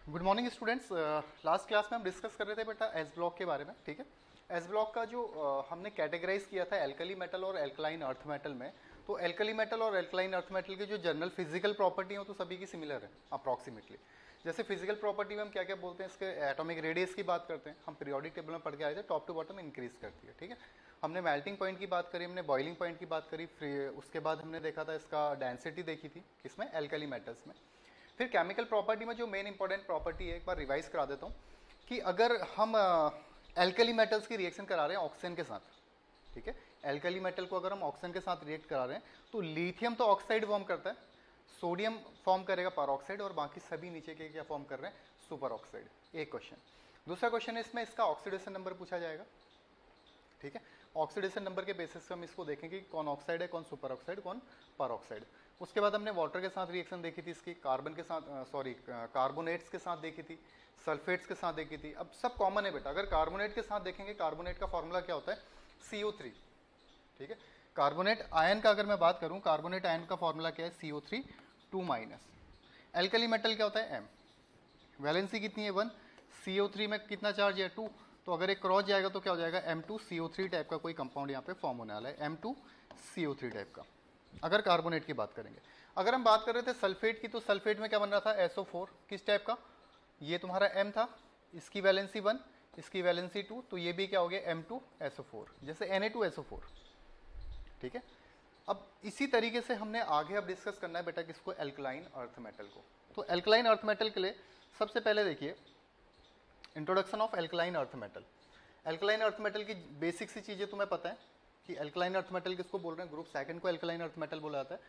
Good morning students. Last class में हम discuss कर रहे थे बेटा एस ब्लॉक के बारे में। ठीक है, एस ब्लॉक का जो हमने कैटेगराइज किया था एल्कली मेटल और एल्कलाइन अर्थ मेटल में, तो एल्कली मेटल और एल्कलाइन अर्थ मेटल की जो जनरल फिजिकल प्रॉपर्टी हो तो सभी की सिमिलर है अप्रॉक्सीमेटली। जैसे फिजिकल प्रॉपर्टी में हम क्या क्या बोलते हैं, इसके एटॉमिक रेडियस की बात करते हैं, हम पीरियोडिक टेबल में पढ़ के आए थे, टॉप टू बॉटम इंक्रीज करती है। ठीक है, हमने मेल्टिंग पॉइंट की बात करी, हमने बॉइलिंग पॉइंट की बात करी, फिर उसके बाद हमने देखा था इसका डेंसिटी देखी थी किसमें, एल्कली मेटल्स में। फिर केमिकल प्रॉपर्टी में जो मेन इंपॉर्टेंट प्रॉपर्टी है, एक बार रिवाइज करा देता हूँ कि अगर हम एल्कली मेटल्स की रिएक्शन करा रहे हैं ऑक्सीजन के साथ, ठीक है, एल्कली मेटल को अगर हम ऑक्सीजन के साथ रिएक्ट करा रहे हैं तो लिथियम तो ऑक्साइड फॉर्म करता है, सोडियम फॉर्म करेगा परऑक्साइड, और बाकी सभी नीचे के क्या फॉर्म कर रहे हैं, सुपर ऑक्साइड। एक क्वेश्चन। दूसरा क्वेश्चन है इसमें इसका ऑक्सीडेशन नंबर पूछा जाएगा। ठीक है, ऑक्सीडेशन नंबर के बेसिस पे हम इसको देखेंगे कि कौन ऑक्साइड है, कौन सुपर ऑक्साइड, कौन पर ऑक्साइड। उसके बाद हमने वाटर के साथ रिएक्शन देखी थी, इसकी कार्बन के साथ कार्बोनेट्स के साथ देखी थी, सल्फेट्स के साथ देखी थी। अब सब कॉमन है बेटा, अगर कार्बोनेट के साथ देखेंगे, कार्बोनेट का फॉर्मूला क्या होता है, CO3। ठीक है, कार्बोनेट आयन का अगर मैं बात करूं, कार्बोनेट आयन का फॉर्मूला क्या है, CO3 2-। एल्कली मेटल क्या होता है, M। वैलेंसी कितनी है 1, CO3 में कितना चार्ज है 2, तो अगर एक क्रॉस जाएगा तो क्या हो जाएगा, M2CO3 टाइप का कोई कंपाउंड यहाँ पे फॉर्म होने वाला है, M2CO3 टाइप का, अगर कार्बोनेट की बात करेंगे। अगर हम बात कर रहे थे सल्फेट की, तो सल्फेट में क्या बन रहा था, SO4 किस टाइप का, ये तुम्हारा M था, इसकी वैलेंसी 1, इसकी वैलेंसी 2, तो ये भी क्या हो गया, M2SO4, जैसे Na2SO4। ठीक है, अब इसी तरीके से हमने आगे अब डिस्कस करना है बेटा किसको, एल्कलाइन अर्थ मेटल को। तो एल्कलाइन अर्थ मेटल के लिए सबसे पहले देखिए introduction of alkaline earth metal. Alkaline earth metal की बेसिक सी चीजें तुम्हें पता है कि एल्कलाइन अर्थ मेटल किसको बोल रहे हैं, ग्रुप सेकंड को एल्कलाइन अर्थ मेटल बोला जाता है।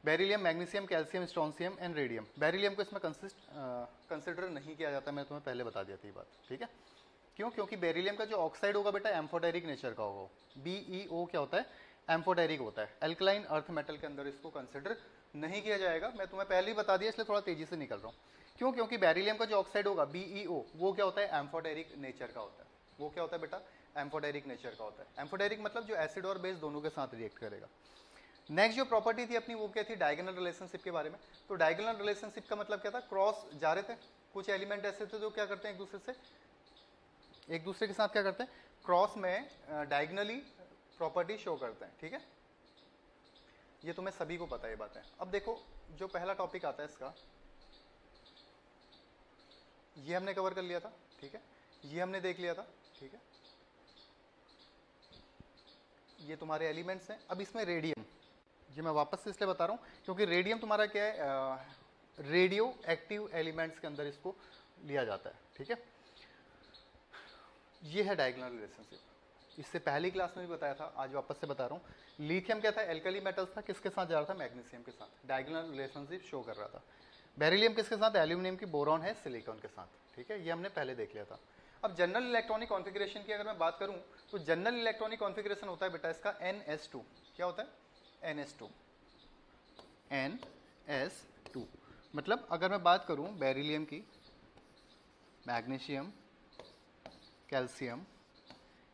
Beryllium, magnesium, calcium, strontium and radium. Beryllium को इसमें कंसिडर नहीं किया जाता, मैं तुम्हें पहले बता दिया था ये बात। ठीक है, क्यों, क्योंकि बेरिलियम का जो ऑक्साइड होगा बेटा एम्फोटेरिक नेचर का होगा, BeO क्या होता है, एम्फोटेरिक होता है। एल्कलाइन अर्थ मेटल के अंदर इसको कंसिडर नहीं किया जाएगा, मैं तुम्हें पहले ही बता दिया, इसलिए थोड़ा तेजी से निकल रहा हूँ। क्यों, क्योंकि बेरिलियम का जो ऑक्साइड होगा BeO वो क्या होता है, एम्फोटेरिक नेचर का होता है। वो क्या होता है बेटा, एम्फोटेरिक नेचर का होता है। एम्फोटेरिक मतलब जो एसिड और बेस दोनों के साथ रिएक्ट करेगा। नेक्स्ट जो प्रॉपर्टी थी अपनी वो क्या थी, डायगोनल रिलेशनशिप के बारे में। तो डायगोनल रिलेशनशिप का मतलब क्या था, क्रॉस जा रहे थे, कुछ एलिमेंट ऐसे थे जो क्या करते हैं एक दूसरे के साथ क्या करते हैं, क्रॉस में डायगोनली प्रॉपर्टी शो करते हैं। ठीक है, ये तुम्हें सभी को पता है ये बात है। अब देखो जो पहला टॉपिक आता है इसका, ये हमने कवर कर लिया था। ठीक है, ये हमने देख लिया था। ठीक है, ये तुम्हारे एलिमेंट्स हैं। अब इसमें रेडियम, ये मैं वापस से इसलिए बता रहा हूं क्योंकि रेडियम तुम्हारा क्या है, रेडियो एक्टिव एलिमेंट्स के अंदर इसको लिया जाता है। ठीक है, ये है डायगोनल रिलेशनशिप। इससे पहली क्लास में भी बताया था, आज वापस से बता रहा हूँ। लिथियम क्या था, एल्कली मेटल्स था, किसके साथ जा रहा था, मैग्नीशियम के साथ, डायगोनल रिलेशनशिप शो कर रहा था। बेरिलियम किसके साथ, एल्यूमिनियम की, बोरॉन है सिलिकॉन के साथ। ठीक है, ये हमने पहले देख लिया था। अब जनरल इलेक्ट्रॉनिक कॉन्फ़िगरेशन की अगर मैं बात करूं, तो जनरल इलेक्ट्रॉनिक कॉन्फ़िगरेशन होता है बेटा इसका NS2। क्या होता है, NS2। NS2 मतलब अगर मैं बात करूं बेरिलियम की, मैग्नीशियम, कैल्शियम,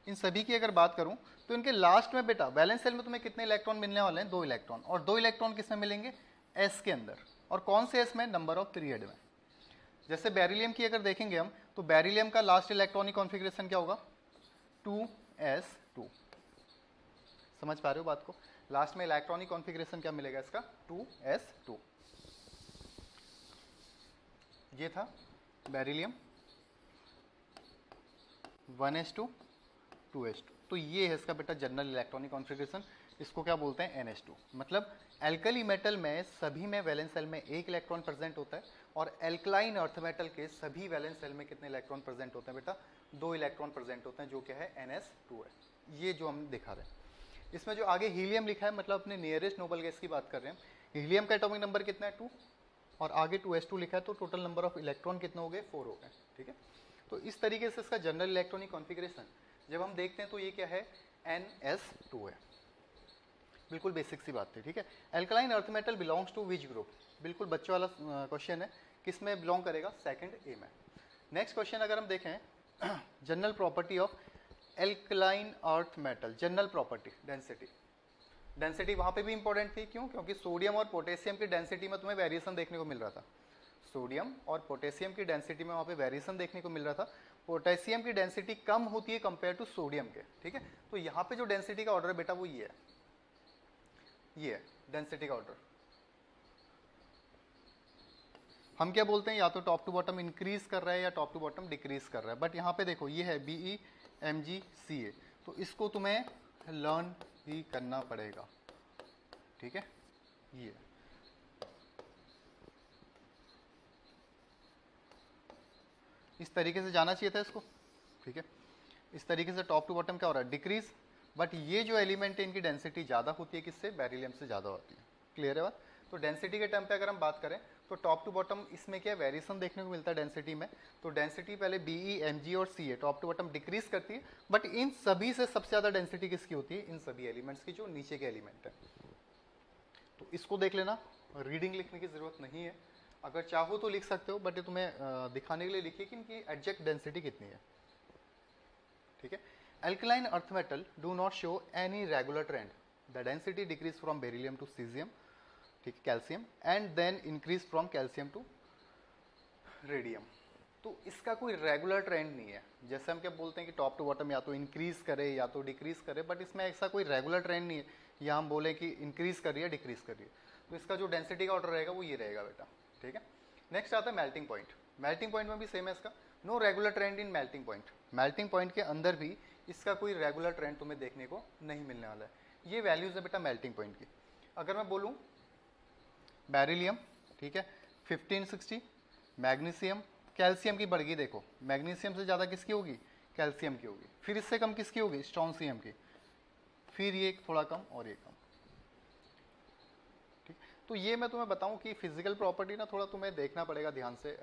इन सभी की अगर बात करूं तो इनके लास्ट में बेटा वैलेंस शेल में तुम्हें कितने इलेक्ट्रॉन मिलने वाले हैं, 2 इलेक्ट्रॉन। और 2 इलेक्ट्रॉन किसमें मिलेंगे, S के अंदर। और कौन से S में, नंबर ऑफ पीरियड में। जैसे बेरिलियम की अगर देखेंगे हम, तो बेरिलियम का लास्ट इलेक्ट्रॉनिक कॉन्फ़िगरेशन क्या होगा, 2s2। समझ पा रहे हो बात को, लास्ट में इलेक्ट्रॉनिक कॉन्फ़िगरेशन क्या मिलेगा इसका, 2s2। ये था बेरिलियम, 1s2 2s2। तो ये है इसका बेटा जनरल इलेक्ट्रॉनिक कॉन्फ़िगरेशन। इसको क्या बोलते हैं, NS2। मतलब एल्कली मेटल में सभी में वैलेंस शेल में 1 इलेक्ट्रॉन प्रेजेंट होता है, और एल्कलाइन अर्थ मेटल के सभी वैलेंस शेल में कितने इलेक्ट्रॉन प्रेजेंट होते हैं बेटा, 2 इलेक्ट्रॉन प्रेजेंट होते हैं, जो क्या है, NS2 है। ये जो हम दिखा रहे हैं, इसमें जो आगे हीलियम लिखा है, मतलब अपने नियरेस्ट नोबल गैस की बात कर रहे हैं। हीलियम का एटॉमिक नंबर कितना है, 2, और आगे 2s2 लिखा है, तो टोटल नंबर ऑफ इलेक्ट्रॉन कितने हो गए, 4 हो गए। ठीक है, तो इस तरीके से इसका जनरल इलेक्ट्रॉनिक कॉन्फ़िगरेशन जब हम देखते हैं तो ये क्या है, NS2 है। बिल्कुल बेसिक सी बात थी। ठीक है, alkaline earth metal belongs to which group, बिल्कुल बच्चों वाला क्वेश्चन है, किस में बिलोंग करेगा, सेकंड A में। नेक्स्ट क्वेश्चन अगर हम देखें, general property of alkaline earth metal, general property, density. Density वहां पे भी इंपॉर्टेंट थी, क्यों, क्योंकि सोडियम और पोटेशियम की डेंसिटी में तुम्हें वेरिएशन देखने को मिल रहा था। सोडियम और पोटेशियम की डेंसिटी में वहाँ पे वेरिएशन देखने को मिल रहा था। पोटेशियम की डेंसिटी कम होती है कंपेयर टू सोडियम के, ठीक है। तो यहाँ पे जो डेंसिटी का ऑर्डर है बेटा वो ये है, ये है डेंसिटी का ऑर्डर। हम क्या बोलते हैं, या तो टॉप टू बॉटम इंक्रीज कर रहा है या टॉप टू बॉटम डिक्रीज कर रहा है, बट यहाँ पे देखो ये है BeMgCa, तो इसको तुम्हें लर्न ही करना पड़ेगा, ठीक है। ये इस तरीके से जाना चाहिए था इसको, ठीक है। इस तरीके से टॉप टू बॉटम क्या हो रहा है, डिक्रीज, बट ये जो एलिमेंट है इनकी डेंसिटी ज़्यादा होती है किससे, बेरिलियम से ज़्यादा होती है। क्लियर है बात। तो डेंसिटी के टर्म पे अगर हम बात करें तो टॉप टू बॉटम इसमें क्या वेरिएशन देखने को मिलता है डेंसिटी में। तो डेंसिटी पहले BeMg और Ca top to bottom decrease करती है, बट इन सभी से सबसे ज़्यादा डेंसिटी किसकी होती है, इन सभी एलिमेंट्स की जो नीचे के एलिमेंट है। तो इसको देख लेना, रीडिंग लिखने की जरूरत नहीं है, अगर चाहो तो लिख सकते हो, बट ये तुम्हें दिखाने के लिए लिखिए कि इनकी एग्जैक्ट डेंसिटी कितनी है, ठीक है। Alkaline earth metal do not show any regular trend. The density decrease from beryllium to cesium, ठीक है, calcium, and then increase from calcium to radium. तो इसका कोई रेगुलर ट्रेंड नहीं है। जैसे हम क्या बोलते हैं कि टॉप टू बॉटम या तो इंक्रीज करे या तो डिक्रीज करे, बट इसमें ऐसा कोई रेगुलर ट्रेंड नहीं है, या हम बोले कि इंक्रीज कर रही है डिक्रीज कर रही है। तो इसका जो डेंसिटी का ऑर्डर रहेगा वो ये रहेगा बेटा, ठीक है। नेक्स्ट आता है मेल्टिंग पॉइंट। मेल्टिंग पॉइंट में भी सेम है इसका, नो रेगुलर ट्रेंड इन मेल्टिंग पॉइंट। मेल्टिंग पॉइंट के अंदर भी इसका कोई रेगुलर ट्रेंड तुम्हें देखने को नहीं मिलने वाला है। ये वैल्यूज है बेटा मेल्टिंग पॉइंट की। अगर मैं बोलूँ बेरिलियम, ठीक है, 1560, मैग्नीशियम, कैल्शियम की बढ़ गई, देखो मैग्नीशियम से ज़्यादा किसकी होगी, कैल्शियम की होगी, फिर इससे कम किसकी होगी, स्ट्रॉन्शियम की, फिर ये थोड़ा कम और ये कम, ठीक। तो ये मैं तुम्हें बताऊं कि फिजिकल प्रॉपर्टी ना थोड़ा तुम्हें देखना पड़ेगा ध्यान से।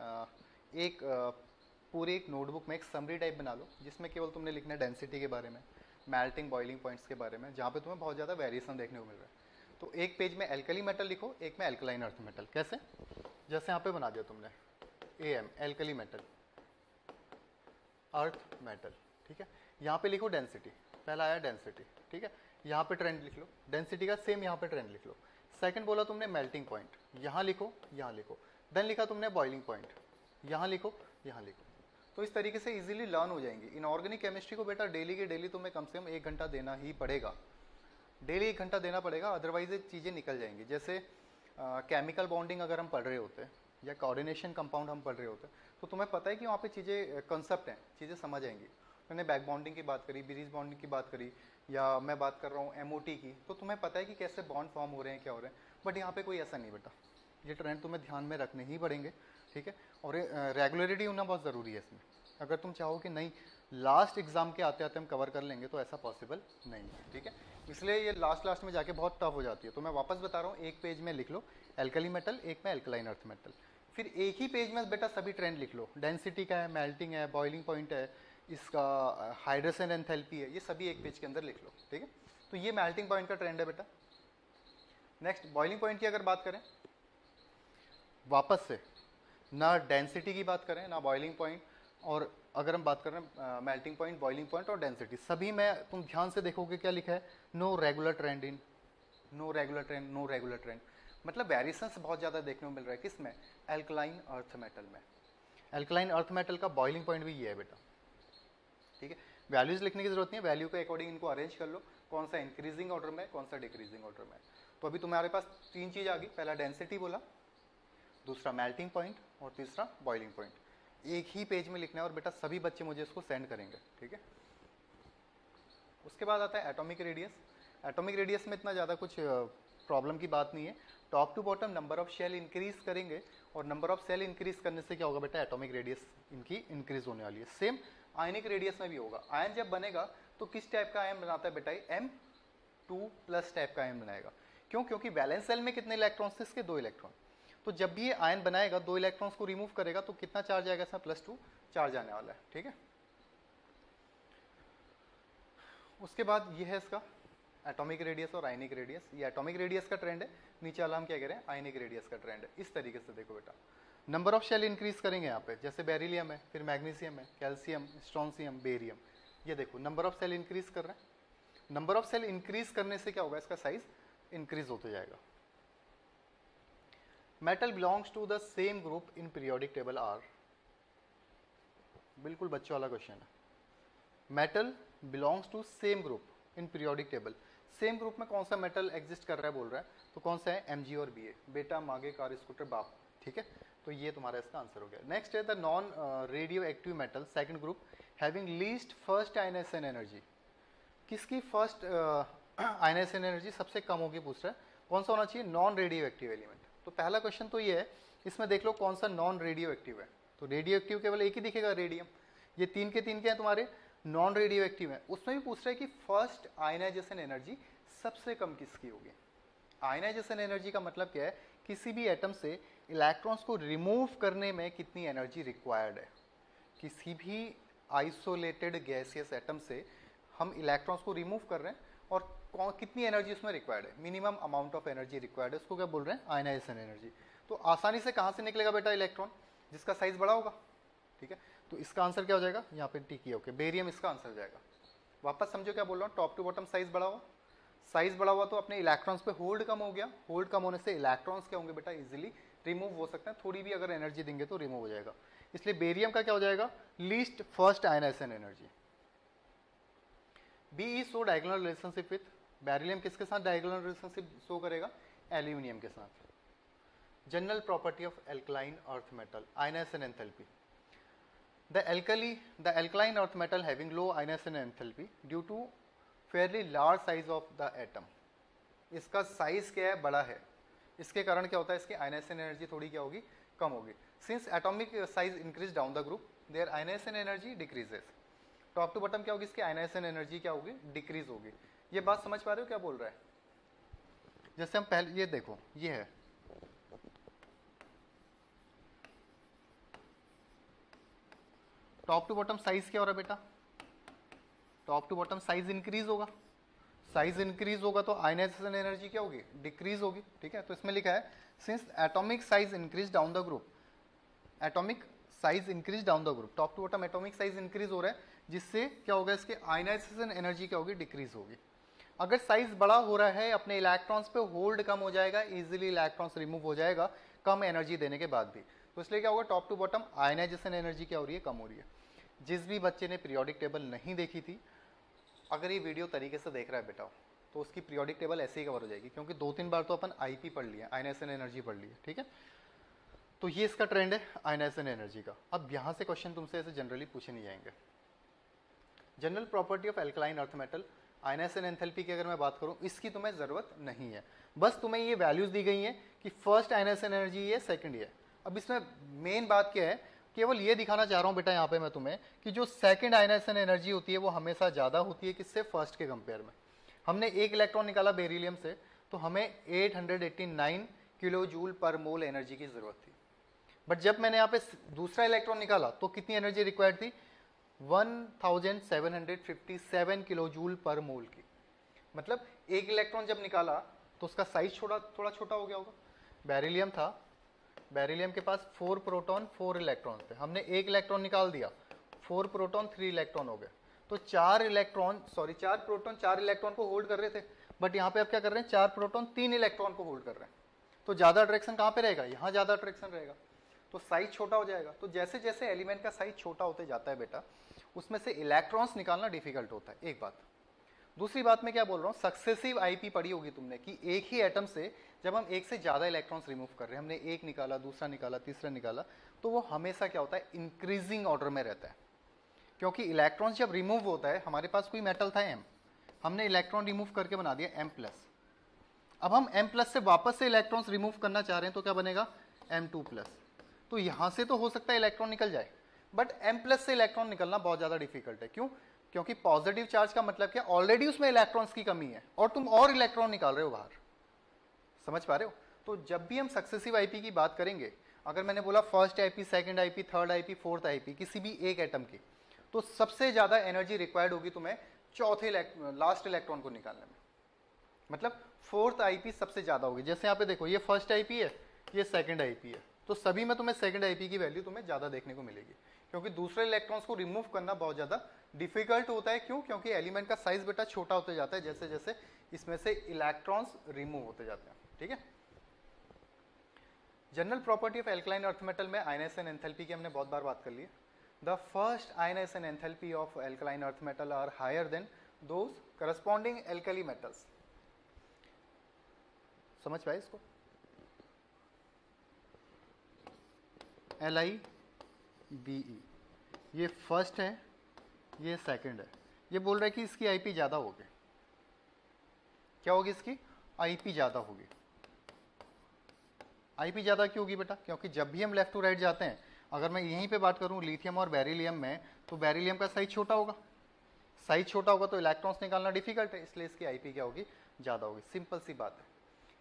पूरी एक नोटबुक में एक समरी टाइप बना लो, जिसमें केवल तुमने लिखना है डेंसिटी के बारे में, मेल्टिंग बॉइलिंग पॉइंट्स के बारे में, जहाँ पे तुम्हें बहुत ज़्यादा वेरिएशन देखने को मिल रहा है। तो एक पेज में एल्कली मेटल लिखो, एक में एल्कलाइन अर्थ मेटल। कैसे, जैसे यहाँ पे बना दिया तुमने AM alkali metal earth metal, ठीक है। यहाँ पे लिखो डेंसिटी, पहला आया डेंसिटी, ठीक है। यहाँ पे ट्रेंड लिख लो, डेंसिटी का सेम यहाँ पे ट्रेंड लिख लो। सेकंड बोला तुमने मेल्टिंग पॉइंट, यहाँ लिखो यहाँ लिखो। देन लिखा तुमने बॉइलिंग पॉइंट, यहाँ लिखो यहाँ लिखो। तो इस तरीके से इजीली लर्न हो जाएंगी। इनऑर्गेनिक केमिस्ट्री को बेटा डेली के डेली तुम्हें कम से कम 1 घंटा देना ही पड़ेगा, डेली 1 घंटा देना पड़ेगा, अदरवाइज ये चीज़ें निकल जाएंगी। जैसे केमिकल बॉन्डिंग अगर हम पढ़ रहे होते हैं या कोऑर्डिनेशन कंपाउंड हम पढ़ रहे होते हैं, तो तुम्हें पता है कि वहाँ पे चीज़ें कंसेप्ट हैं, चीज़ें समझ आएंगी। मैंने बैक बॉन्डिंग की बात करी, ब्रिज बॉन्डिंग की बात करी, या मैं बात कर रहा हूँ MOT की, तो तुम्हें पता है कि कैसे बॉन्ड फॉर्म हो रहे हैं, क्या हो रहे हैं। बट यहाँ पे कोई ऐसा नहीं बेटा, ये ट्रेंड तुम्हें ध्यान में रखने ही पड़ेंगे, ठीक है। और रेगुलरिटी होना बहुत ज़रूरी है इसमें। अगर तुम चाहो कि नहीं लास्ट एग्जाम के आते आते हम कवर कर लेंगे, तो ऐसा पॉसिबल नहीं है, ठीक है। इसलिए ये लास्ट में जाके बहुत टफ हो जाती है। तो मैं वापस बता रहा हूँ, एक पेज में लिख लो एल्कली मेटल, एक में एल्कलाइन अर्थ मेटल, फिर एक ही पेज में बेटा सभी ट्रेंड लिख लो। डेंसिटी का है, मेल्टिंग है, बॉइलिंग पॉइंट है, इसका हाइड्रेशन एंथैल्पी है, ये सभी एक पेज के अंदर लिख लो, ठीक है। तो ये मेल्टिंग पॉइंट का ट्रेंड है बेटा। नेक्स्ट बॉइलिंग पॉइंट की अगर बात करें, वापस से ना डेंसिटी की बात करें ना बॉइलिंग पॉइंट, और अगर हम बात कर रहे हैं मेल्टिंग पॉइंट, बॉइलिंग पॉइंट और डेंसिटी, सभी में तुम ध्यान से देखोगे क्या लिखा है, no regular trend in, no regular trend, no regular trend. मतलब वेरिएशंस बहुत ज़्यादा देखने को मिल रहा है किसमें, एल्कलाइन अर्थ मेटल में। एल्कलाइन अर्थ मेटल का बॉइलिंग पॉइंट भी ये है बेटा, ठीक है। वैल्यूज लिखने की जरूरत नहीं है, वैल्यू के अकॉर्डिंग इनको अरेंज कर लो, कौन सा इंक्रीजिंग ऑर्डर में, कौन सा डिक्रीजिंग ऑर्डर में। तो अभी तुम्हारे पास 3 चीज़ आ गई, पहला डेंसिटी बोला, दूसरा मेल्टिंग पॉइंट और तीसरा बॉइलिंग पॉइंट। एक ही पेज में लिखना है और बेटा सभी बच्चे मुझे इसको सेंड करेंगे, ठीक है। उसके बाद आता है एटॉमिक रेडियस। एटॉमिक रेडियस में इतना ज़्यादा कुछ प्रॉब्लम की बात नहीं है। Top to bottom number of shell increase करेंगे, और नंबर ऑफ सेल इंक्रीज करने से क्या होगा बेटा, एटॉमिक रेडियस इनकी इंक्रीज होने वाली है। सेम आयनिक रेडियस में भी होगा। आयन जब बनेगा तो किस टाइप का आयन बनाता है बेटा, M2+ टाइप का आयन बनाएगा। क्यों, क्योंकि वैलेंस सेल में कितने इलेक्ट्रॉन्स थे, इसके 2 इलेक्ट्रॉन। तो जब भी ये आयन बनाएगा 2 इलेक्ट्रॉन्स को रिमूव करेगा, तो कितना चार्ज आएगा इसमें, +2 चार्ज आने वाला है, ठीक है। उसके बाद ये है इसका एटॉमिक रेडियस और आयनिक रेडियस। ये एटॉमिक रेडियस का ट्रेंड है, नीचे वाला हम क्या कह रहे हैं, आयनिक रेडियस का ट्रेंड है। इस तरीके से देखो बेटा, नंबर ऑफ शेल इंक्रीज करेंगे यहाँ पे, जैसे बेरिलियम है, फिर मैग्नीशियम है, कैल्शियम, स्ट्रॉन्शियम, बेरियम, ये देखो नंबर ऑफ सेल इंक्रीज कर रहे हैं। नंबर ऑफ सेल इंक्रीज करने से क्या होगा, इसका साइज इंक्रीज होते जाएगा। Metal belongs to the same group in periodic table are, बिल्कुल बच्चों वाला क्वेश्चन है। Metal belongs to same group in periodic table, same group में कौन सा मेटल एग्जिस्ट कर रहा है बोल रहा है, तो कौन सा है, Mg और Ba, बेटा मागे कार स्कूटर बाप, ठीक है। तो ये तुम्हारा इसका आंसर हो गया। नेक्स्ट है the non radio active metal second group having least first ionization energy, किसकी फर्स्ट आयनाइजेशन एनर्जी सबसे कम होगी पूछ रहा है, कौन सा होना चाहिए, नॉन रेडियो एक्टिव एलिमेंट। तो पहला क्वेश्चन तो ये है, इसमें देख लो कौन सा नॉन रेडियो एक्टिव है, तो रेडियो एक्टिव केवल एक ही दिखेगा, रेडियम। ये तीन के हैं तुम्हारे नॉन रेडियो एक्टिव है, उसमें भी पूछ रहा है कि फर्स्ट आयनाइजेशन एनर्जी सबसे कम किसकी होगी। आयनाइजेशन एनर्जी का मतलब क्या है, किसी भी एटम से इलेक्ट्रॉन्स को रिमूव करने में कितनी एनर्जी रिक्वायर्ड है। किसी भी आइसोलेटेड गैसियस एटम से हम इलेक्ट्रॉन्स को रिमूव कर रहे हैं और कितनी एनर्जी उसमें रिक्वायर्ड है, minimum amount of energy required है, उसको क्या बोल रहे हैं, आयनाइजेशन एनर्जी। तो आसानी से कहाँ से निकलेगा बेटा इलेक्ट्रॉन, जिसका साइज बड़ा होगा, ठीक है। तो इसका आंसर क्या हो जाएगा, यहाँ पे टी किया, ओके, बेरियम इसका आंसर हो जाएगा। वापस समझो क्या बोल रहा हूँ, टॉप टू बॉटम साइज बड़ा हुआ, साइज बड़ा हुआ तो अपने इलेक्ट्रॉन्स पे होल्ड कम हो गया, होल्ड कम होने से इलेक्ट्रॉन्स क्या होंगे बेटा, इजीली रिमूव हो सकते हैं, थोड़ी भी अगर एनर्जी देंगे तो रिमूव हो जाएगा। इसलिए बेरियम का क्या हो जाएगा, least first ionization energy. B is show diagonal relationship with, beryllium किसके साथ डायगोनल रिलेशनशिप शो करेगा, एल्यूमिनियम के साथ। General property of alkaline earth metal, ionization enthalpy. The alkaline earth metal having low ionization enthalpy due to fairly large size of the atom. इसका size क्या है, बड़ा है, इसके कारण क्या होता है, इसकी आयनाइजेशन एनर्जी थोड़ी क्या होगी, कम होगी। Since atomic size increase down the group their ionization energy decreases. Top to bottom क्या होगी, इसकी आयनाइजेशन एनर्जी क्या होगी, डिक्रीज होगी। ये बात समझ पा रहे हो क्या बोल रहा है। जैसे हम पहले ये देखो, ये है टॉप टू बॉटम साइज क्या हो रहा है बेटा, top to bottom size increase होगा, साइज इंक्रीज होगा तो आयनाइजेशन एनर्जी क्या होगी, डिक्रीज होगी, ठीक है। तो इसमें लिखा है since atomic size increase down the group, atomic size increase down the group, top to bottom atomic size increase हो रहा है, जिससे क्या होगा, इसके आयनाइजेशन एनर्जी क्या होगी, डिक्रीज होगी। अगर साइज बड़ा हो रहा है, अपने इलेक्ट्रॉन्स पे होल्ड कम हो जाएगा, इजीली इलेक्ट्रॉन्स रिमूव हो जाएगा कम एनर्जी देने के बाद भी। तो इसलिए क्या होगा, top to bottom ionization energy क्या हो रही है, कम हो रही है। जिस भी बच्चे ने पीरियोडिक टेबल नहीं देखी थी, अगर ये वीडियो तरीके से देख रहा है बेटा, तो उसकी पीरियोडिक टेबल ऐसे ही कवर हो जाएगी, क्योंकि 2-3 बार तो अपन आईपी पढ़ लिया, आयनाइजेशन एनर्जी पढ़ ली है, ठीक है। तो ये इसका ट्रेंड है आयनाइजेशन एनर्जी का। अब यहाँ से क्वेश्चन तुमसे ऐसे जनरली पूछे नहीं जाएंगे। General property of alkaline earth metal, ionization enthalpy की अगर मैं बात करूँ, इसकी तुम्हें जरूरत नहीं है, बस तुम्हें ये वैल्यूज दी गई हैं कि फर्स्ट आयनाइजेशन एनर्जी ये, सेकंड ये। अब इसमें मेन बात क्या है, केवल ये दिखाना चाह रहा हूं बेटा यहाँ पे मैं तुम्हें कि जो सेकंड आयनाइजेशन एनर्जी होती है वो हमेशा ज्यादा होती है किससे, फर्स्ट के कंपेयर में। हमने एक इलेक्ट्रॉन निकाला बेरिलियम से, तो हमें 889 किलो जूल पर मोल एनर्जी की जरूरत थी, बट जब मैंने यहाँ पे दूसरा इलेक्ट्रॉन निकाला तो कितनी एनर्जी रिक्वायर्ड थी, 1757 किलो जूल पर मोल की। मतलब एक इलेक्ट्रॉन जब निकाला तो उसका साइज थोड़ा छोटा हो गया होगा। बेरिलियम था, बेरिलियम के पास 4 प्रोटॉन 4 इलेक्ट्रॉन थे, हमने एक इलेक्ट्रॉन निकाल दिया, 4 प्रोटॉन 3 इलेक्ट्रॉन हो गए, तो 4 प्रोटॉन 4 इलेक्ट्रॉन को होल्ड कर रहे थे, बट यहाँ पे अब क्या कर रहे हैं, 4 प्रोटॉन 3 इलेक्ट्रॉन को होल्ड कर रहे हैं। तो ज्यादा अट्रैक्शन कहाँ पे रहेगा, यहाँ ज्यादा अट्रैक्शन रहेगा, तो साइज छोटा हो जाएगा। तो जैसे जैसे एलिमेंट का साइज छोटा होते जाता है बेटा, उसमें से इलेक्ट्रॉन्स निकालना डिफिकल्ट होता है, एक बात। दूसरी बात मैं क्या बोल रहा हूँ, सक्सेसिव आईपी पढ़ी होगी तुमने कि एक ही एटम से जब हम एक से ज्यादा इलेक्ट्रॉन्स रिमूव कर रहे हैं, हमने एक निकाला, दूसरा निकाला, तीसरा निकाला, तो वो हमेशा क्या होता है, इंक्रीजिंग ऑर्डर में रहता है। क्योंकि इलेक्ट्रॉन्स जब रिमूव होता है, हमारे पास कोई मेटल था M, हमने इलेक्ट्रॉन रिमूव करके बना दिया M+। अब हम M+ से वापस से इलेक्ट्रॉन्स रिमूव करना चाह रहे हैं तो क्या बनेगा, M2+। तो यहां से तो हो सकता है इलेक्ट्रॉन निकल जाए, बट M+ से इलेक्ट्रॉन निकलना बहुत ज्यादा डिफिकल्ट है। क्यों, क्योंकि पॉजिटिव चार्ज का मतलब क्या, ऑलरेडी उसमें इलेक्ट्रॉन्स की कमी है और तुम और इलेक्ट्रॉन निकाल रहे हो बाहर। समझ पा रहे हो। तो जब भी हम सक्सेसिव आईपी की बात करेंगे, अगर मैंने बोला first IP, second IP, third IP, fourth IP, किसी भी एक एटम की, तो सबसे ज्यादा एनर्जी रिक्वायर्ड होगी तुम्हें चौथे लास्ट इलेक्ट्रॉन को निकालने में। मतलब फोर्थ आईपी सबसे ज्यादा होगी। जैसे यहाँ पे देखो, ये फर्स्ट आईपी है, ये सेकंड आईपी है, तो सभी में तुम्हें सेकंड आईपी की वैल्यू तुम्हें ज्यादा देखने को मिलेगी, क्योंकि दूसरे इलेक्ट्रॉन्स को रिमूव करना बहुत ज्यादा डिफिकल्ट होता है। क्यों, क्योंकि एलिमेंट का साइज बेटा छोटा होते जाता है जैसे जैसे इसमें से इलेक्ट्रॉन्स रिमूव होते जाते हैं, ठीक है। General property of alkaline earth metal में आयनाइजेशन एंथैल्पी की हमने बहुत बार बात कर ली है. The first ionization enthalpy of alkaline earth metal are higher than those corresponding alkali metals. समझ पाए इसको? LiBe ये फर्स्ट है, ये सेकंड है. ये बोल रहा है कि इसकी आईपी ज्यादा होगी. क्या होगी इसकी? आईपी ज्यादा होगी. आईपी ज्यादा क्यों होगी बेटा? क्योंकि जब भी हम लेफ्ट टू राइट जाते हैं, अगर मैं यहीं पे बात करूं लिथियम और बेरिलियम में, तो बेरिलियम का साइज छोटा होगा. साइज छोटा होगा तो इलेक्ट्रॉन्स निकालना डिफिकल्ट है, इसलिए इसकी आईपी क्या होगी? ज्यादा होगी. सिंपल सी बात है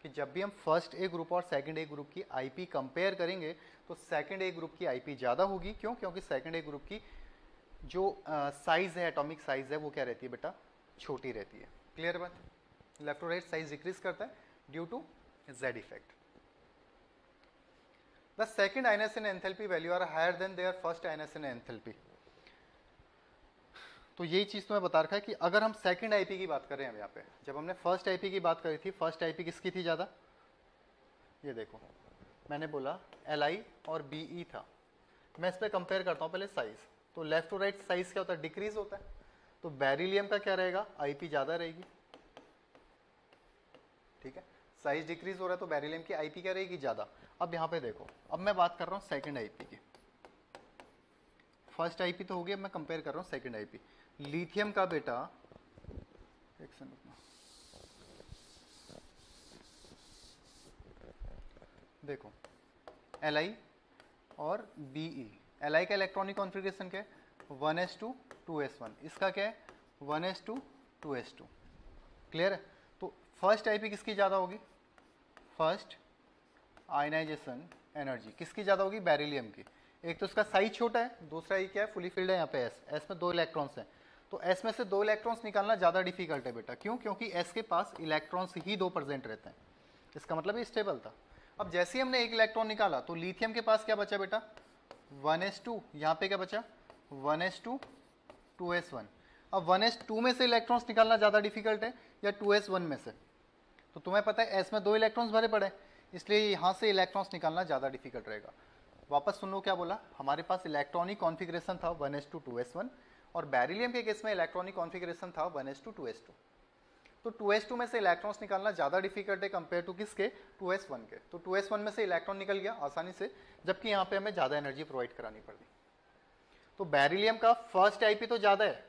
कि जब भी हम फर्स्ट ए ग्रुप और सेकंड ए ग्रुप की आईपी कंपेयर करेंगे तो सेकंड ए ग्रुप की आईपी ज्यादा होगी. क्यों? क्योंकि सेकंड ए ग्रुप की जो साइज है, एटॉमिक साइज है, वो क्या रहती है बेटा? छोटी रहती है. क्लियर बात? Left to right size decrease करता है due to Z effect. The second ionization enthalpy value are higher than their first ionization enthalpy. तो यही चीज तुम्हें बता रखा है कि अगर हम सेकंड आईपी की बात करें, हम यहाँ पे जब हमने फर्स्ट आईपी की बात करी थी, फर्स्ट आईपी किसकी थी ज्यादा? ये देखो, मैंने बोला Li और Be था. मैं इस पे कंपेयर करता हूँ पहले साइज. तो लेफ्ट टू राइट साइज क्या होता है? डिक्रीज होता है. तो बेरिलियम का क्या रहेगा? आईपी ज्यादा रहेगी. ठीक है, साइज डिक्रीज हो रहा है तो बेरिलियम की आईपी क्या रहेगी? ज्यादा. अब यहाँ पे देखो, अब मैं बात कर रहा हूँ सेकंड आईपी की. फर्स्ट आईपी तो हो गई, अब मैं कंपेयर कर रहा हूँ सेकंड आईपी. लिथियम का बेटा, एक सेकंड रुकना, देखो Li और Be. Li का इलेक्ट्रॉनिक कॉन्फ़िगरेशन क्या है? 1s2 2s1. इसका क्या है? 1s2 2s2. क्लियर है? तो फर्स्ट आईपी किसकी ज्यादा होगी? फर्स्ट आयनाइजेशन एनर्जी किसकी ज्यादा होगी? बेरिलियम की. एक तो इसका साइज छोटा है, दूसरा ये क्या है? फुली फिल्ड है. यहाँ पे S में 2 इलेक्ट्रॉन्स हैं, तो S में से 2 इलेक्ट्रॉन्स निकालना ज्यादा डिफिकल्ट है बेटा. क्यों? क्योंकि S के पास इलेक्ट्रॉन्स ही 2 प्रेजेंट रहते हैं. इसका मतलब ये स्टेबल था. अब जैसे ही हमने एक इलेक्ट्रॉन निकाला तो लिथियम के पास क्या बचा बेटा? 1s2. यहाँ पे क्या बचा? 1s2 2s1. अब 1s2 में से इलेक्ट्रॉन्स निकालना ज्यादा डिफिकल्ट है या 2s1 में से? तो तुम्हें पता है S में 2 इलेक्ट्रॉन्स भरे पड़े, इसलिए यहाँ से इलेक्ट्रॉन्स निकालना ज्यादा डिफिकल्ट रहेगा. वापस सुन लो क्या बोला. हमारे पास इलेक्ट्रॉनिक कॉन्फ़िगरेशन था 1s2 2s1 और बेरिलियम के केस में इलेक्ट्रॉनिक कॉन्फ़िगरेशन था 1s2 2s2. तो 2s2 में से इलेक्ट्रॉन्स निकालना ज्यादा डिफिकल्ट है कंपेयर टू किसके? 2s1 के. तो 2s1 में से इलेक्ट्रॉन निकल गया आसानी से, जबकि यहाँ पे हमें ज्यादा एनर्जी प्रोवाइड करानी पड़ी. तो बेरिलियम का फर्स्ट आईपी तो ज्यादा है,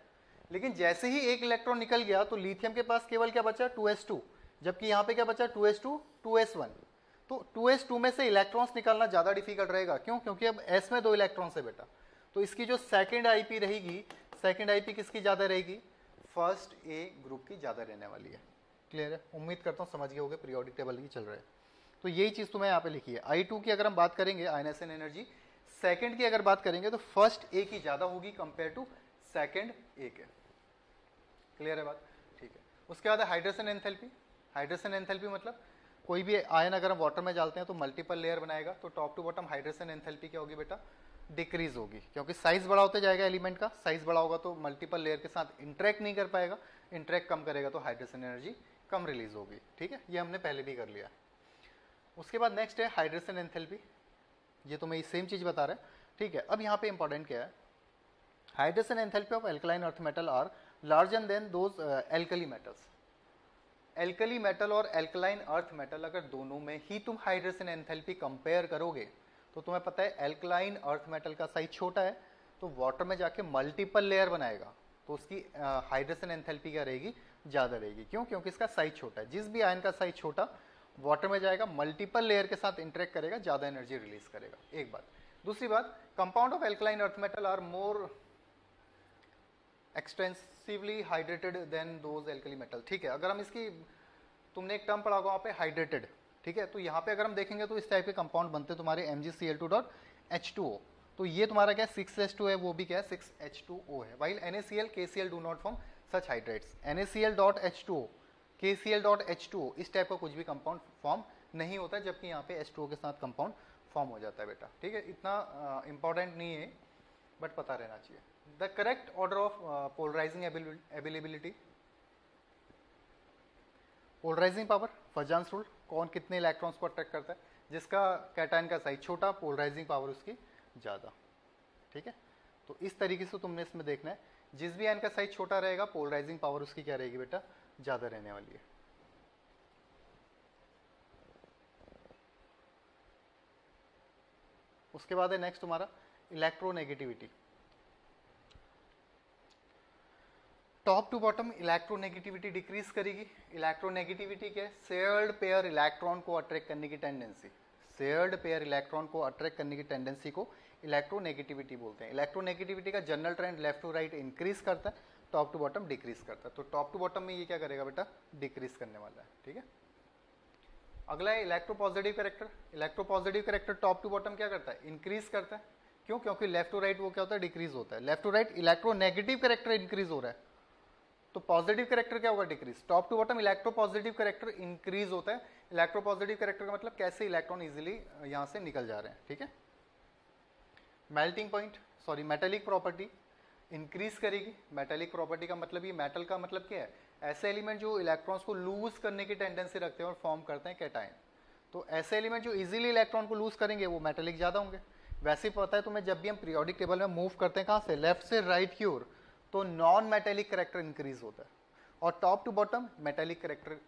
लेकिन जैसे ही एक इलेक्ट्रॉन निकल गया तो लिथियम के पास केवल क्या बचा? 2s2. जबकि यहाँ पे क्या बचा? 2s2 2s1. तो 2s2 में से इलेक्ट्रॉन्स निकालना ज्यादा डिफिकल्ट रहेगा. क्यों? क्योंकि अब S में 2 इलेक्ट्रॉन्स है बेटा. तो इसकी जो सेकंड आईपी रहेगी, सेकंड आईपी किसकी ज्यादा रहेगी? फर्स्ट ए ग्रुप की ज्यादा रहने वाली है. क्लियर है? उम्मीद करता हूँ समझ गए होगे, पीरियोडिक टेबल की चल रहा है. तो यही चीज तुम्हें यहाँ पे लिखी है. I2 की अगर हम बात करेंगे आयनाइजेशन एनर्जी, सेकंड की अगर बात करेंगे तो फर्स्ट ए की ज्यादा होगी कंपेयर टू सेकंड ए के. क्लियर है बात? ठीक है. उसके बाद हाइड्रेशन एंथैल्पी. हाइड्रेशन एंथैल्पी मतलब कोई भी आयन अगर हम वाटर में डालते हैं तो मल्टीपल लेयर बनाएगा. तो top to bottom hydration enthalpy क्या होगी बेटा? डिक्रीज होगी. क्योंकि साइज बड़ा होते जाएगा एलिमेंट का. साइज बड़ा होगा तो मल्टीपल लेयर के साथ इंटरेक्ट नहीं कर पाएगा. इंटरेक्ट कम करेगा तो हाइड्रेशन एनर्जी कम रिलीज होगी. ठीक है, ये हमने पहले भी कर लिया. उसके बाद नेक्स्ट है हाइड्रेशन एंथैल्पी. ये तो मैं सेम चीज बता रहा है. ठीक है, अब यहाँ पे इंपॉर्टेंट क्या है? Hydration enthalpy of alkaline earth metal are larger than those alkali metals. Alkali metal और एल्कलाइन अर्थ मेटल अगर दोनों में ही तुम हाइड्रेशन एंथैल्पी कंपेयर करोगे तो तुम्हें पता है एल्कलाइन अर्थ मेटल का साइज छोटा है, तो वाटर में जाके मल्टीपल लेयर बनाएगा, तो उसकी हाइड्रेशन एंथैल्पी क्या रहेगी? ज्यादा रहेगी. क्यों? क्योंकि इसका साइज छोटा है. जिस भी आयन का साइज छोटा वाटर में जाएगा, मल्टीपल लेयर के साथ इंटरेक्ट करेगा, ज्यादा एनर्जी रिलीज करेगा. एक बात. दूसरी बात, compound of alkaline earth metal are more extensively hydrated than those alkali metal. ठीक है, अगर हम इसकी, तुमने एक टर्म पढ़ा होगा वहाँ पे हाइड्रेटेड. ठीक है, तो यहाँ पे अगर हम देखेंगे तो इस टाइप के कंपाउंड बनते हैं तुम्हारे MgCl2.H2O. तो ये तुम्हारा क्या है? 6H2 है, वो भी क्या है? 6H2O है. While NaCl KCl do not form such hydrates. NaCl.H2O KCl.H2O इस टाइप का कुछ भी कंपाउंड फॉर्म नहीं होता है, जबकि यहाँ पे H2O के साथ कंपाउंड फॉर्म हो जाता है बेटा. ठीक है, इतना इंपॉर्टेंट नहीं है बट पता रहना चाहिए. The correct order of polarising availability. Polarising power, Fajans rule, कौन कितने इलेक्ट्रॉन्स को अट्रैक्ट करता है. जिसका कैटायन का साइज छोटा, पोलराइजिंग पावर उसकी ज़्यादा। ठीक है, तो इस तरीके से तुमने इसमें देखना है, जिस भी आयन का साइज छोटा रहेगा पोलराइजिंग पावर उसकी क्या रहेगी बेटा, ज़्यादा रहने वाली है। उसके बाद है नेक्स्ट तुम्हारा electronegativity. Top to bottom electronegativity decrease करेगी। इलेक्ट्रोनेगेटिविटी क्या है, शेयर्ड पेयर इलेक्ट्रॉन को अट्रैक्ट करने की टेंडेंसी, शेयर्ड पेयर इलेक्ट्रॉन को अट्रैक्ट करने की टेंडेंसी को इलेक्ट्रोनेगेटिविटी बोलते हैं। इलेक्ट्रोनेगेटिविटी का general trend left to right increase करता है, टॉप टू बॉटम डिक्रीज करता है। तो टॉप टू बॉटम में ये क्या करेगा बेटा, डिक्रीज करने वाला है। ठीक है, अगला है electropositive character. Electropositive character top to bottom क्या करता है, इंक्रीज करता है। क्यों, क्योंकि लेफ्ट टू राइट वो क्या होता है, डिक्रीज होता है। Left to right electronegative character increase हो रहा है, तो पॉजिटिव कैरेक्टर क्या होगा, decrease. Top to bottom electropositive character increase होता है। इलेक्ट्रोपॉजिटिव कैरेक्टर का मतलब कैसे इलेक्ट्रॉन इजीली यहां से निकल जा रहे हैं। ठीक है, melting point sorry metallic property increase करेगी। मेटेलिक प्रॉपर्टी का मतलब, ये मेटल का मतलब क्या है, ऐसे एलिमेंट जो इलेक्ट्रॉन्स को लूज करने की टेंडेंसी रखते हैं और फॉर्म करते हैं कैटायन। तो ऐसे एलिमेंट जो इजीली इलेक्ट्रॉन को लूज करेंगे वो मेटेलिक ज्यादा होंगे। वैसे ही पता है तुम्हें, जब भी हम पीरियोडिक टेबल में मूव करते हैं कहां से, लेफ्ट से राइट की ओर, तो नॉन मेटेलिक कैरेक्टर इंक्रीज होता है और top to bottom metallic character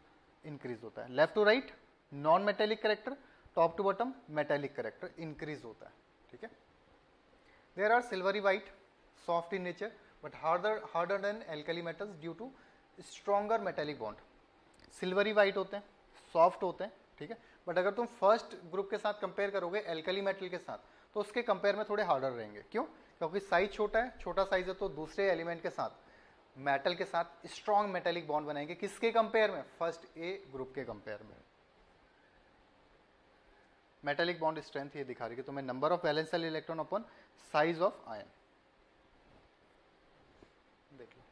increase होता है। Left to right non metallic character, top to bottom metallic character increase होता है। ठीक है, there are silvery white, soft in nature but harder than alkali metals due to stronger metallic bond. Silvery white होते हैं, soft होते हैं। ठीक है, बट अगर तुम फर्स्ट ग्रुप के साथ कंपेयर करोगे एल्कली मेटल के साथ, तो उसके कंपेयर में थोड़े हार्डर रहेंगे। क्यों, क्योंकि साइज छोटा है, छोटा साइज है, तो दूसरे एलिमेंट के साथ, मेटल के साथ स्ट्रॉन्ग मेटेलिक बॉन्ड बनाएंगे। किसके कंपेयर में, फर्स्ट ए ग्रुप के कंपेयर में। मेटेलिक बॉन्ड स्ट्रेंथ ये दिखा रही है तुम्हें, number of valence shell electron upon size of ion. देख लो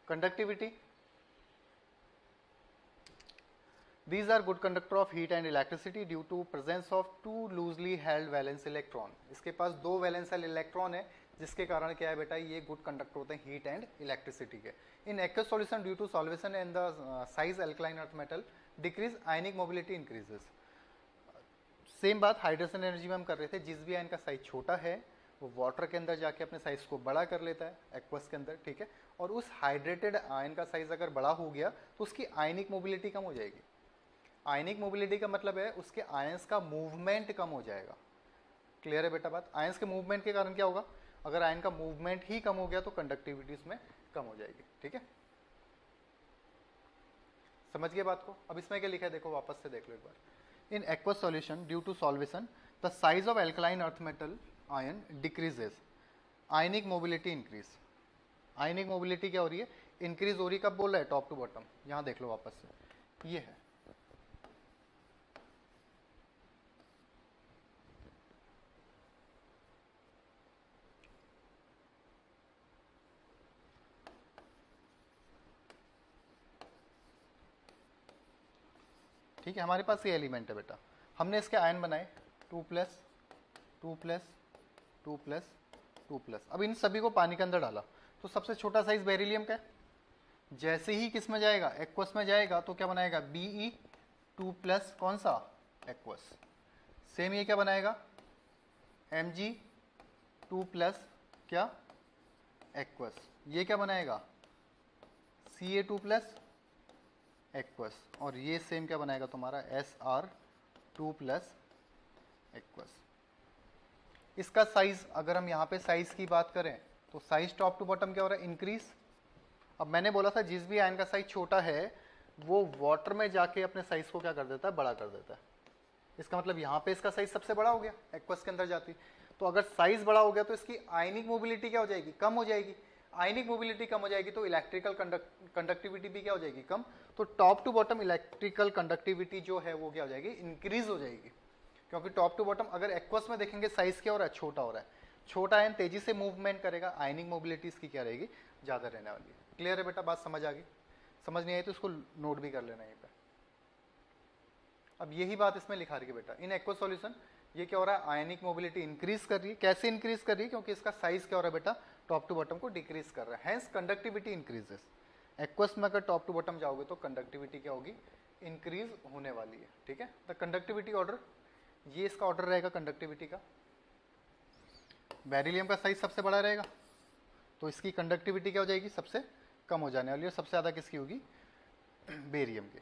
conductivity, these are good conductor of heat and electricity due to presence of two loosely held valence electron। इसके पास दो वैलेंस शेल इलेक्ट्रॉन है, जिसके कारण क्या है बेटा, ये गुड कंडक्टर होते हैं हीट एंड इलेक्ट्रिसिटी के। In aqueous solution due to solvation and the size alkaline earth metal decrease, ionic mobility increases. Same बात हाइड्रोजन एनर्जी में हम कर रहे थे, जिस भी आयन का साइज छोटा है वो वाटर के अंदर जाके अपने साइज को बड़ा कर लेता है एक्वस के अंदर। ठीक है, और उस हाइड्रेटेड आयन का साइज अगर बड़ा हो गया तो उसकी आयनिक मोबिलिटी कम हो जाएगी। आयनिक मोबिलिटी का मतलब है उसके आयंस का मूवमेंट कम हो जाएगा। क्लियर है बेटा बात, आयंस के मूवमेंट के कारण क्या होगा, अगर आयन का मूवमेंट ही कम हो गया तो कंडक्टिविटी उसमें कम हो जाएगी। ठीक है, समझ गए बात को। अब इसमें क्या लिखा है देखो, वापस से देख लो एक बार। In aqueous solution due to solvation the size of alkaline earth metal ion decreases, ionic mobility increase. Ionic mobility क्या हो रही है, इंक्रीज हो रही। कब बोल रहा है, टॉप टू बॉटम। यहां देख लो वापस से, ये है ठीक है, हमारे पास ये एलिमेंट है बेटा, हमने इसके आयन बनाए 2 प्लस 2 प्लस 2 प्लस 2 प्लस। अब इन सभी को पानी के अंदर डाला तो सबसे छोटा साइज बेरिलियम का है। जैसे ही किस में जाएगा, एक्वस में जाएगा, तो क्या बनाएगा, Be 2 प्लस कौन सा, एक्वस। सेम ये क्या बनाएगा, Mg 2 प्लस क्या, एक्वस। ये क्या बनाएगा, Ca2 प्लस एक्वस। और ये सेम क्या बनाएगा तुम्हारा, Sr2 प्लस एक्वस। इसका साइज, अगर हम यहाँ पे साइज की बात करें तो साइज टॉप टू बॉटम क्या हो रहा है, इंक्रीज। अब मैंने बोला था जिस भी आयन का साइज छोटा है वो वाटर में जाके अपने साइज को क्या कर देता है, बड़ा कर देता है। इसका मतलब यहाँ पे इसका साइज सबसे बड़ा हो गया, एक्वस के अंदर जाती। तो अगर साइज बड़ा हो गया तो इसकी आयनिक मोबिलिटी क्या हो जाएगी, कम हो जाएगी। आयनिक मोबिलिटी कम हो जाएगी तो इलेक्ट्रिकल कंडक्टिविटी भी क्या हो जाएगी, कम। तो top to bottom electrical conductivity जो है वो क्या हो जाएगी, इंक्रीज हो जाएगी। क्योंकि टॉप टू बॉटम अगर एक्वस में देखेंगे साइज क्या हो रहा है, छोटा हो रहा है। छोटा आयन तेजी से मूवमेंट करेगा, आयनिक मोबिलिटी इसकी क्या रहेगी, ज्यादा रहने वाली है। क्लियर है बेटा, बात समझ आ गई। समझ नहीं आई तो इसको नोट भी कर लेना यहीं पे। अब यही बात इसमें लिखा रही है बेटा, इन एक्वस सॉल्यूशन ये क्या हो रहा है, आयनिक मोबिलिटी इंक्रीज कर रही है। कैसे इंक्रीज कर रही है, क्योंकि इसका साइज क्या हो रहा है बेटा, टॉप टू बॉटम को डिक्रीज कर रहा है, हेंस कंडक्टिविटी इंक्रीजेस। एक्वस में अगर टॉप टू बॉटम जाओगे तो कंडक्टिविटी क्या होगी, इंक्रीज होने वाली है, ठीक है। द कंडक्टिविटी ऑर्डर, ये इसका ऑर्डर रहेगा कंडक्टिविटी का। बेरिलियम का साइज सबसे बड़ा रहेगा तो इसकी कंडक्टिविटी क्या हो जाएगी, सबसे कम हो जाने वाली है। सबसे ज़्यादा किसकी होगी, बेरियम की।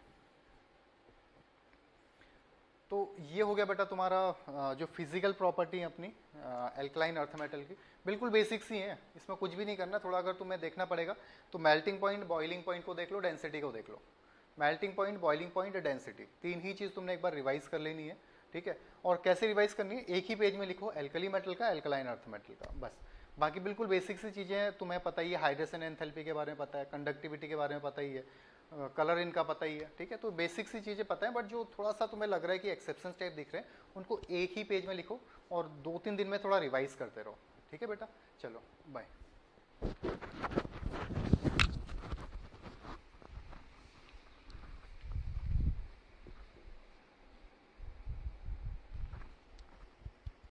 तो ये हो गया बेटा तुम्हारा जो फिजिकल प्रॉपर्टी है अपनी एल्कलाइन अर्थ मेटल की। बिल्कुल बेसिक्स ही हैं, इसमें कुछ भी नहीं करना। थोड़ा अगर तुम्हें देखना पड़ेगा तो मेल्टिंग पॉइंट, बॉइलिंग पॉइंट को देख लो, डेंसिटी को देख लो। Melting point, boiling point, density, तीन ही चीज़ तुमने एक बार रिवाइज कर लेनी है, ठीक है। और कैसे रिवाइज करनी है, एक ही पेज में लिखो एल्कली मेटल का, एल्कलाइन अर्थ मेटल का, बस। बाकी बिल्कुल बेसिक सी चीज़ें तुम्हें पता ही है, हाइड्रेशन एंथैल्पी के बारे में पता है, कंडक्टिविटी के बारे में पता ही है, कलर इनका पता ही है, ठीक है। तो बेसिक सी चीज़ें पता है, बट जो थोड़ा सा तुम्हें लग रहा है कि एक्सेप्शन टाइप दिख रहे हैं, उनको एक ही पेज में लिखो और 2-3 दिन में थोड़ा रिवाइज करते रहो, ठीक है बेटा। चलो बाय।